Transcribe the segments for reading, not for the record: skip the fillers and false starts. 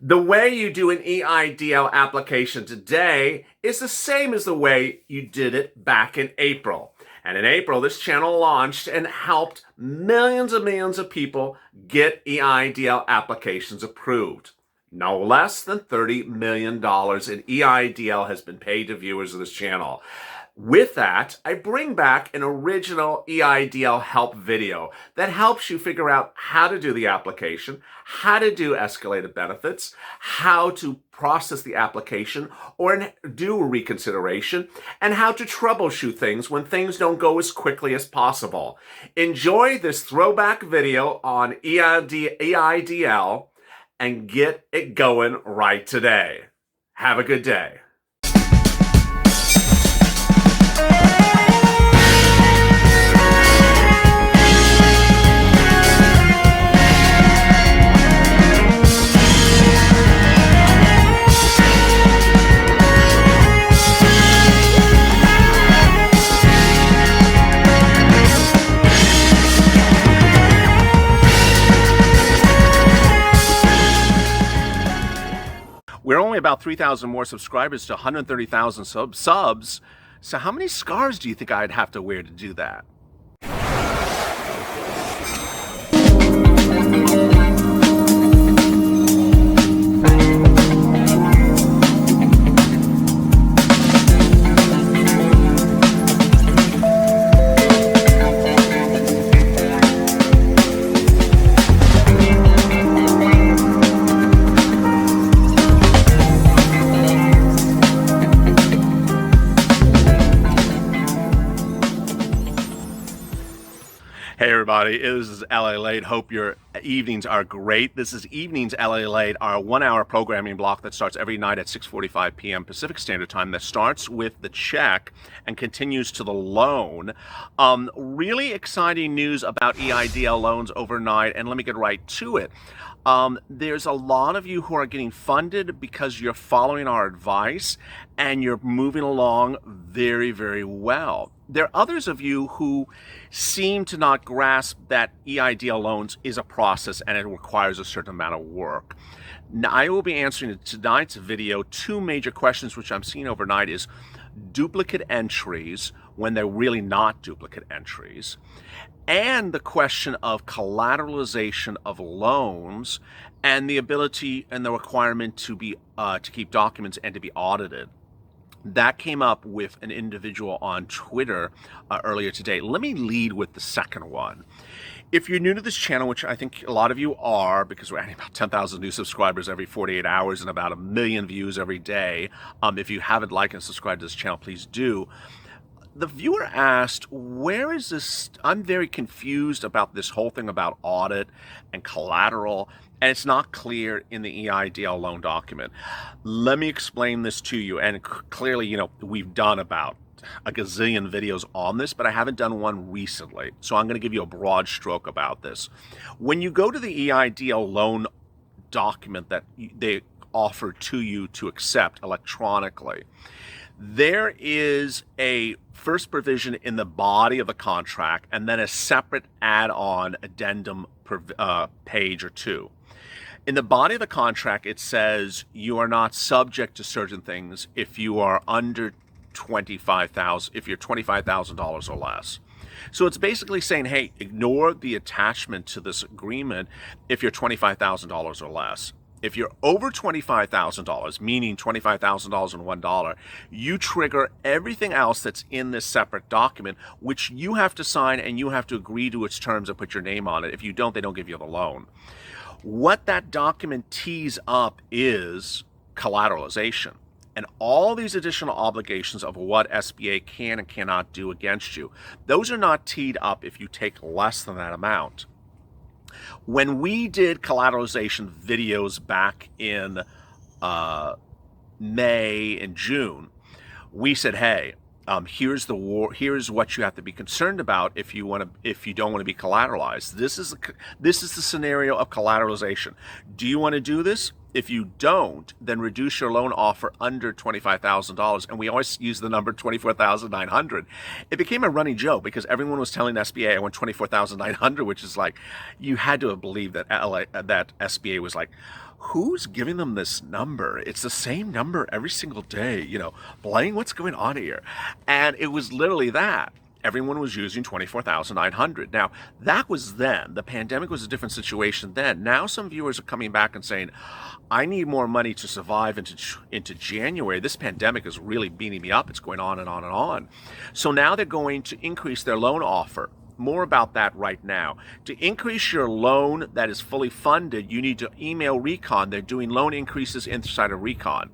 The way you do an EIDL application today is the same as the way you did it back in April. And in April, this channel launched and helped millions of people get EIDL applications approved. No less than $30 million in EIDL has been paid to viewers of this channel. With that, I bring back an original EIDL help video that helps you figure out how to do the application, how to do escalated benefits, how to process the application or do a reconsideration, and how to troubleshoot things when things don't go as quickly as possible. Enjoy this throwback video on EIDL and get it going right today. Have a good day. We're only about 3,000 more subscribers to 130,000 subs. So how many scars do you think I'd have to wear to do that? Hey everybody, this is LALATE. Hope your evenings are great. This is Evenings LALATE, our 1-hour programming block that starts every night at 6:45 p.m. Pacific Standard Time, that starts with the check and continues to the loan. Really exciting news about EIDL loans overnight, and let me get right to it. There's a lot of you who are getting funded because you're following our advice and you're moving along very, very well. There are others of you who seem to not grasp that EIDL loans is a process and it requires a certain amount of work. Now, I will be answering in tonight's video two major questions which I'm seeing overnight is duplicate entries when they're really not duplicate entries, and the question of collateralization of loans and the ability and the requirement to be to keep documents and to be audited. That came up with an individual on Twitter earlier today. Let me lead with the second one. If you're new to this channel, which I think a lot of you are, because we're adding about 10,000 new subscribers every 48 hours and about 1 million views every day, if you haven't liked and subscribed to this channel, please do. The viewer asked, where is this? I'm very confused about this whole thing about audit and collateral, and it's not clear in the EIDL loan document. Let me explain this to you. And clearly, you know, we've done about a gazillion videos on this, but I haven't done one recently. So I'm going to give you a broad stroke about this. When you go to the EIDL loan document that they offer to you to accept electronically, there is a first provision in the body of the contract and then a separate add-on addendum page or two. In the body of the contract, it says you are not subject to certain things if you are under $25,000, if you're $25,000 or less. So it's basically saying, hey, ignore the attachment to this agreement if you're $25,000 or less. If you're over $25,000, meaning $25,000 and $1, you trigger everything else that's in this separate document, which you have to sign and you have to agree to its terms and put your name on it. If you don't, they don't give you the loan. What that document tees up is collateralization and all these additional obligations of what SBA can and cannot do against you. Those are not teed up if you take less than that amount. When we did collateralization videos back in May and June, we said, hey, here's what you have to be concerned about if you don't want to be collateralized. This is the scenario of collateralization. Do you want to do this? If you don't, then reduce your loan offer under $25,000. And we always use the number 24,900. It became a running joke because everyone was telling SBA I want 24,900, which is like, you had to have believed that that SBA was like, who's giving them this number? It's the same number every single day. Blaine, what's going on here? And it was literally that. Everyone was using 24,900. Now, that was then. The pandemic was a different situation then. Now some viewers are coming back and saying, I need more money to survive into January. This pandemic is really beating me up. It's going on and on and on. So now they're going to increase their loan offer. More about that right now. To increase your loan that is fully funded, you need to email Recon. They're doing loan increases inside of Recon.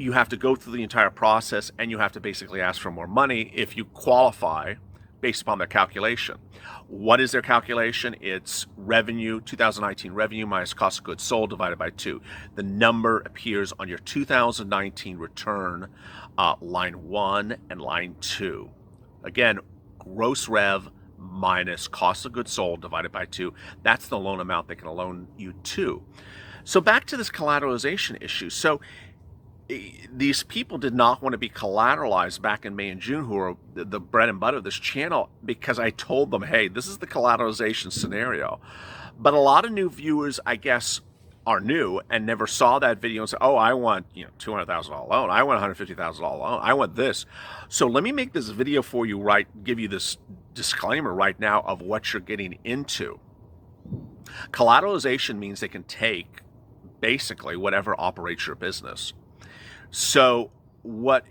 You have to go through the entire process, and you have to basically ask for more money if you qualify based upon their calculation. What is their calculation? It's revenue, 2019 revenue minus cost of goods sold divided by 2. The number appears on your 2019 return, line 1 and line 2. Again, gross rev minus cost of goods sold divided by 2. That's the loan amount they can loan you to. So back to this collateralization issue. So these people did not want to be collateralized back in May and June, who are the bread and butter of this channel, because I told them, hey, this is the collateralization scenario. But a lot of new viewers, I guess, are new and never saw that video and say, oh, I want $200,000 loan. I want $150,000 loan. I want this. So let me make this video for you, give you this disclaimer right now of what you're getting into. Collateralization means they can take basically whatever operates your business. So what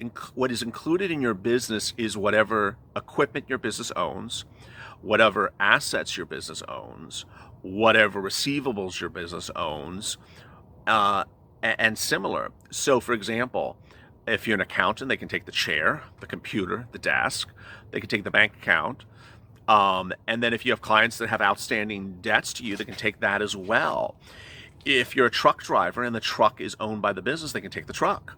is included in your business is whatever equipment your business owns, whatever assets your business owns, whatever receivables your business owns, and similar. So for example, if you're an accountant, they can take the chair, the computer, the desk, they can take the bank account. And then if you have clients that have outstanding debts to you, they can take that as well. If you're a truck driver and the truck is owned by the business, they can take the truck.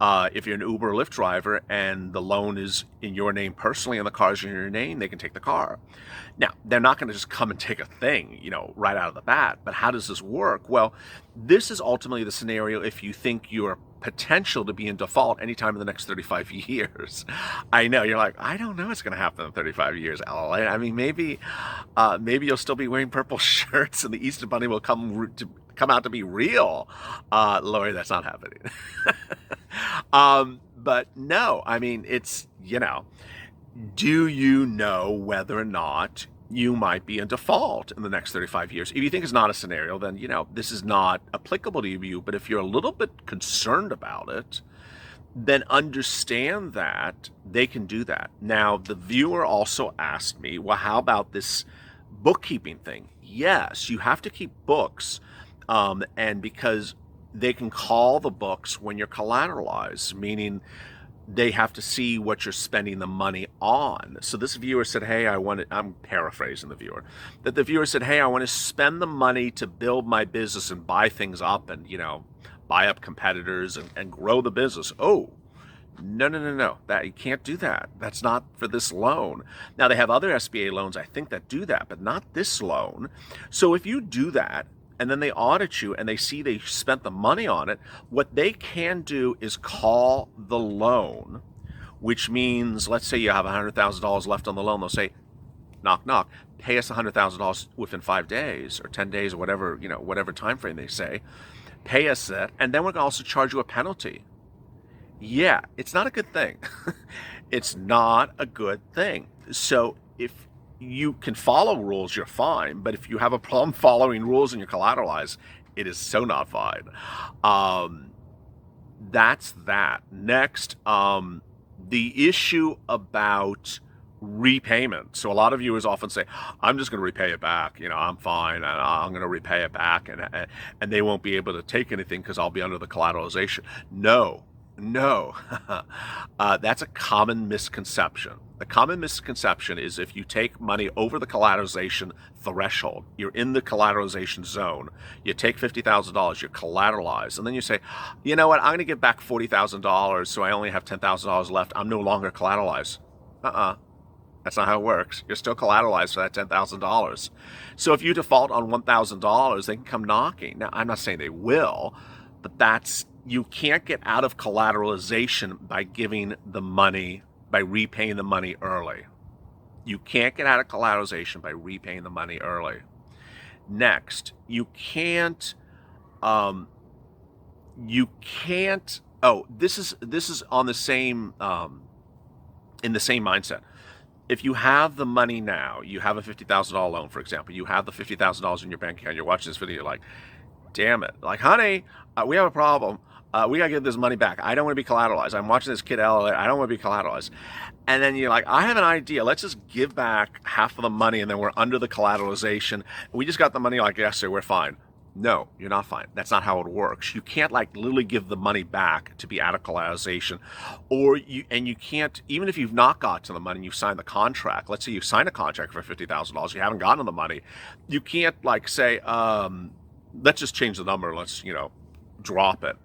If you're an Uber or Lyft driver and the loan is in your name personally and the car is in your name, they can take the car. Now, they're not going to just come and take a thing, right out of the bat. But how does this work? Well, this is ultimately the scenario if you think you're potential to be in default anytime in the next 35 years. I know, you're like, I don't know what's going to happen in 35 years, LALATE. I mean, maybe you'll still be wearing purple shirts and the Easter Bunny will come out to be real. Lori, that's not happening. But no, I mean, it's, do you know whether or not you might be in default in the next 35 years? If you think it's not a scenario, then, this is not applicable to you. But if you're a little bit concerned about it, then understand that they can do that. Now, the viewer also asked me, well, how about this bookkeeping thing? Yes, you have to keep books. And because they can call the books when you're collateralized, meaning they have to see what you're spending the money on. So this viewer said, hey, I'm paraphrasing the viewer, that the viewer said, hey, I want to spend the money to build my business and buy things up and, buy up competitors and grow the business. Oh, no, that you can't do that. That's not for this loan. Now they have other SBA loans, I think, that do that, but not this loan. So if you do that, and then they audit you and they see they spent the money on it, what they can do is call the loan, which means, let's say you have $100,000 left on the loan. They'll say, knock, knock, pay us $100,000 within 5 days or 10 days or whatever, whatever time frame they say. Pay us that, and then we're going to also charge you a penalty. Yeah, it's not a good thing. It's not a good thing. So if you can follow rules, you're fine. But if you have a problem following rules and you're collateralized, it is so not fine. That's that. Next, the issue about repayment. So a lot of viewers often say, I'm just going to repay it back. I'm fine. And I'm going to repay it back. And they won't be able to take anything because I'll be under the collateralization. No. That's a common misconception. The common misconception is if you take money over the collateralization threshold, you're in the collateralization zone, you take $50,000, you're collateralized, and then you say, you know what, I'm going to give back $40,000, so I only have $10,000 left. I'm no longer collateralized. That's not how it works. You're still collateralized for that $10,000. So if you default on $1,000, they can come knocking. Now, I'm not saying they will, but you can't get out of collateralization by giving the money, by repaying the money early. You can't get out of collateralization by repaying the money early. Next, you can't. Oh, this is on the same in the same mindset. If you have the money now, you have a $50,000 loan, for example. You have the $50,000 in your bank account. You're watching this video, you're like, damn it, like, honey, we have a problem. We gotta get this money back. I don't want to be collateralized. I'm watching this kid LALATE. I don't want to be collateralized. And then you're like, I have an idea. Let's just give back half of the money, and then we're under the collateralization. We just got the money like yesterday. We're fine. No, you're not fine. That's not how it works. You can't like literally give the money back to be out of collateralization, you can't, even if you've not got to the money and you've signed the contract. Let's say you sign a contract for $50,000, you haven't gotten the money. You can't like say, let's just change the number. Let's drop it.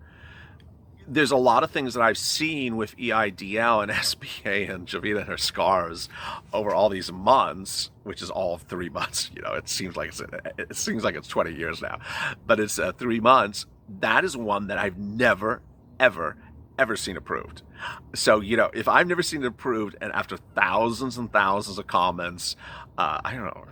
There's a lot of things that I've seen with EIDL and SBA and Javita and her scars over all these months, which is all 3 months. It seems like it's 20 years now, but it's 3 months. That is one that I've never, ever seen approved. So, if I've never seen it approved, and after thousands and thousands of comments, I don't know,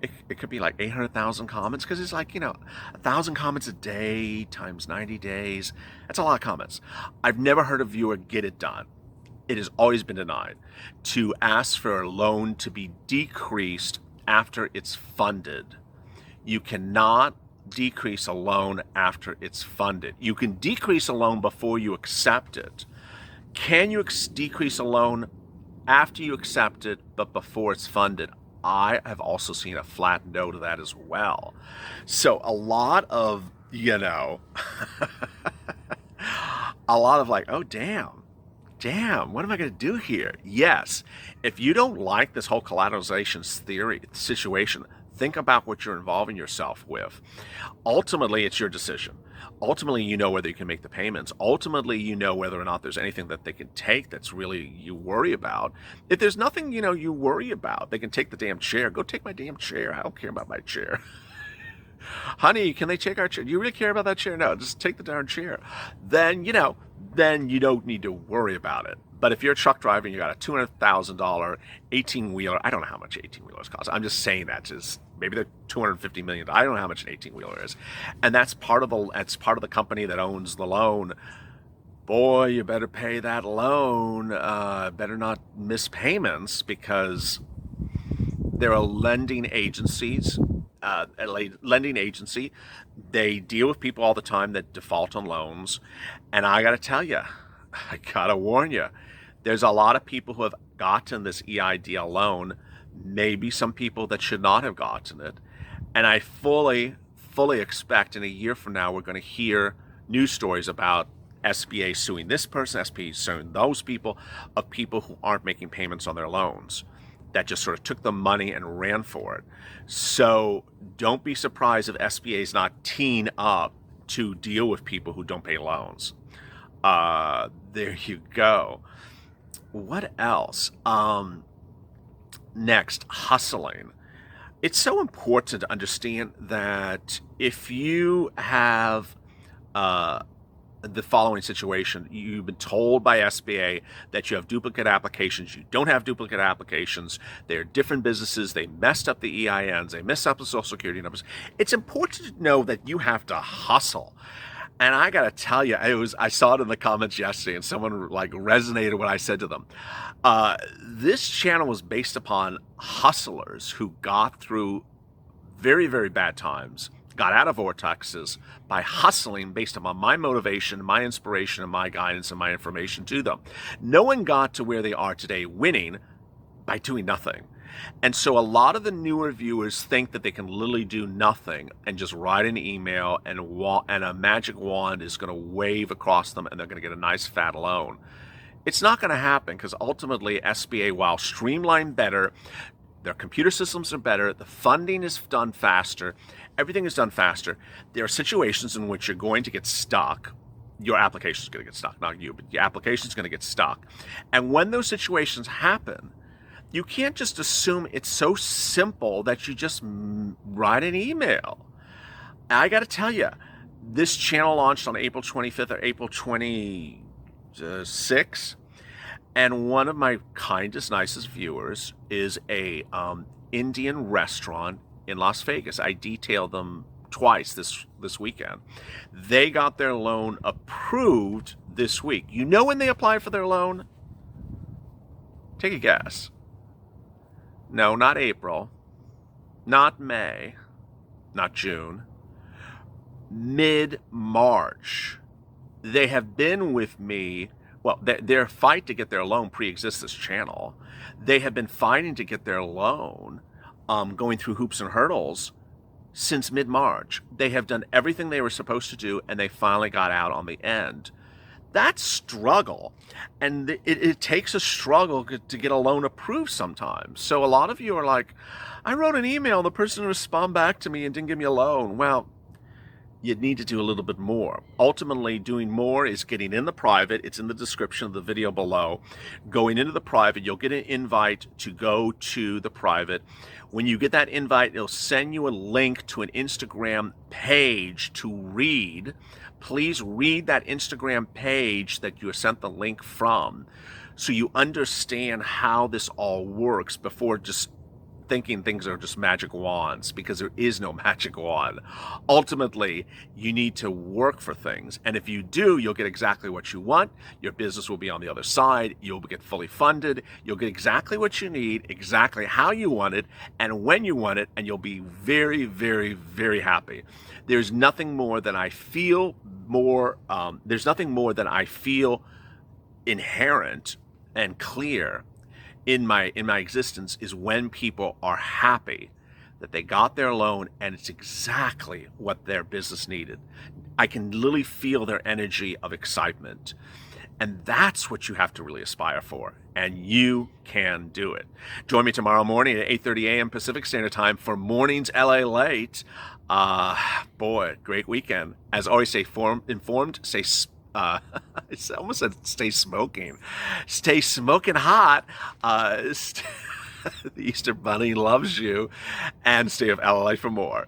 it could be like 800,000 comments, because it's like, 1,000 comments a day times 90 days. That's a lot of comments. I've never heard a viewer get it done. It has always been denied. To ask for a loan to be decreased after it's funded. You cannot decrease a loan after it's funded. You can decrease a loan before you accept it. Can you decrease a loan after you accept it but before it's funded? I have also seen a flat no to that as well. So a lot of, a lot of like, oh, damn, what am I going to do here? Yes, if you don't like this whole collateralization theory situation, think about what you're involving yourself with. Ultimately, it's your decision. Ultimately, you know whether you can make the payments. Ultimately, you know whether or not there's anything that they can take that's really you worry about. If there's nothing, you worry about, they can take the damn chair. Go take my damn chair. I don't care about my chair. Honey, can they take our chair? Do you really care about that chair? No, just take the darn chair. Then you don't need to worry about it. But if you're a truck driver and you got a $200,000 18-wheeler, I don't know how much 18-wheelers cost. I'm just saying that is maybe they're $250 million. I don't know how much an 18-wheeler is, and that's part of the company that owns the loan. Boy, you better pay that loan. Better not miss payments, because there are lending agencies. A lending agency, they deal with people all the time that default on loans, and I got to tell you, I got to warn you, there's a lot of people who have gotten this EIDL loan, maybe some people that should not have gotten it, and I fully expect in a year from now we're going to hear news stories about SBA suing this person, SBA suing those people, of people who aren't making payments on their loans, that just sort of took the money and ran for it. So don't be surprised if SBA is not teeing up to deal with people who don't pay loans. There you go. What else? Next, hustling. It's so important to understand that if you have the following situation, you've been told by SBA that you have duplicate applications. You don't have duplicate applications. They're different businesses. They messed up the EINs. They messed up the social security numbers. It's important to know that you have to hustle. And I got to tell you, I saw it in the comments yesterday, and someone like resonated what I said to them. This channel was based upon hustlers who got through very, very bad times, got out of vortexes by hustling based upon my motivation, my inspiration, and my guidance and my information to them. No one got to where they are today winning by doing nothing. And so a lot of the newer viewers think that they can literally do nothing and just write an email and a magic wand is going to wave across them and they're going to get a nice fat loan. It's not going to happen, because ultimately SBA, while streamlined better, their computer systems are better, the funding is done faster, everything is done faster. There are situations in which you're going to get stuck. Your application is going to get stuck, not you, but your application is going to get stuck. And when those situations happen, You can't just assume it's so simple that you just write an email. I got to tell you, this channel launched on April 25th or April 26th, and one of my kindest, nicest viewers is a Indian restaurant in Las Vegas. I detailed them twice this weekend. They got their loan approved this week. You know when they apply for their loan? Take a guess. No, not April, not May, not June. Mid-March. They have been with me. Well, their fight to get their loan pre-exists this channel. They have been fighting to get their loan, going through hoops and hurdles since mid-March. They have done everything they were supposed to do, and they finally got out on the end. That's struggle, and it takes a struggle to get a loan approved sometimes. So a lot of you are like, I wrote an email, the person responded back to me and didn't give me a loan. Well, you need to do a little bit more. Ultimately, doing more is getting in the private. It's in the description of the video below. Going into the private, you'll get an invite to go to the private. When you get that invite, it'll send you a link to an Instagram page to read. Please read that Instagram page that you were sent the link from so you understand how this all works before just thinking things are just magic wands, because there is no magic wand. Ultimately, you need to work for things. And if you do, you'll get exactly what you want. Your business will be on the other side. You'll get fully funded. You'll get exactly what you need, exactly how you want it, and when you want it, and you'll be very, very, very happy. There's nothing more than I feel inherent and clear in my existence is when people are happy that they got their loan and it's exactly what their business needed. I can literally feel their energy of excitement. And that's what you have to really aspire for. And you can do it. Join me tomorrow morning at 8:30 a.m. Pacific Standard Time for Mornings LA Late. Boy, great weekend. As always, stay informed, stay I almost said stay smoking. Stay smoking hot. The Easter Bunny loves you. And stay of LA for more.